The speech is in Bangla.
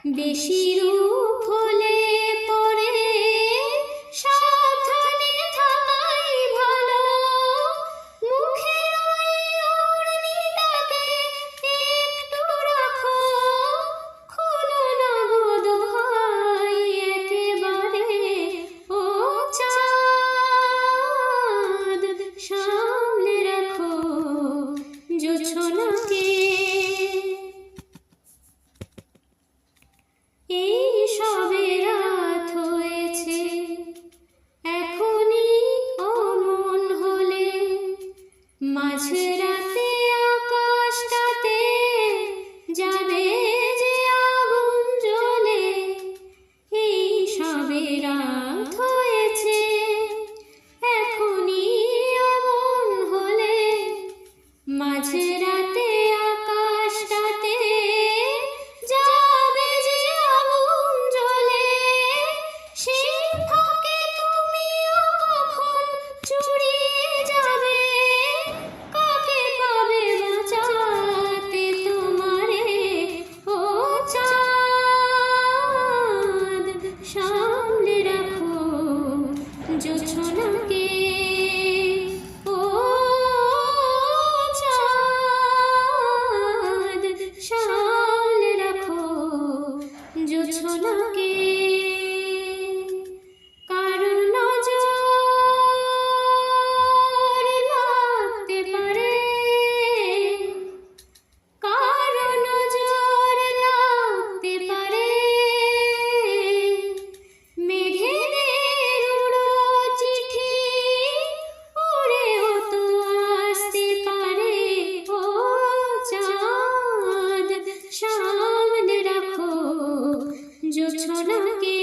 বেশি রূপ হলে পরে সাবধানে থাকাই ভালো। মুখের ওই ওড়নিটাকে একটু রাখো, খোলো না গো দোহাই একেবারে। ও চাঁদ, সামলে রাখো জোছনাকে। এই সবে রাত হয়েছে, এখনই অমন হলে মাঝরাতে আকাশটাতে যাবে যে আগুন জ্বলে। এই সবে রাত হয়েছে, এখনই অমন হলে মাঝরাতে আকাশটাতে যাবে যে আগুন জ্বলে। সেই ফাঁকে তুমিও কখন চুরিয়ে যাবে, কাকে পাবে বাঁচাতে তোমারে। ও চাঁদ, সামলে রাখো জোছনাকে। ও চাঁদ, সামলে রাখো জোছনাকে। কারণ নজর লাগতে পারে, কারণ নজর লাগতে পারে। মেঘেদের উড়ো চিঠি উড়েও তো আসতে পারে। ও চাঁদ, সামলে রাখো জোছনাকে।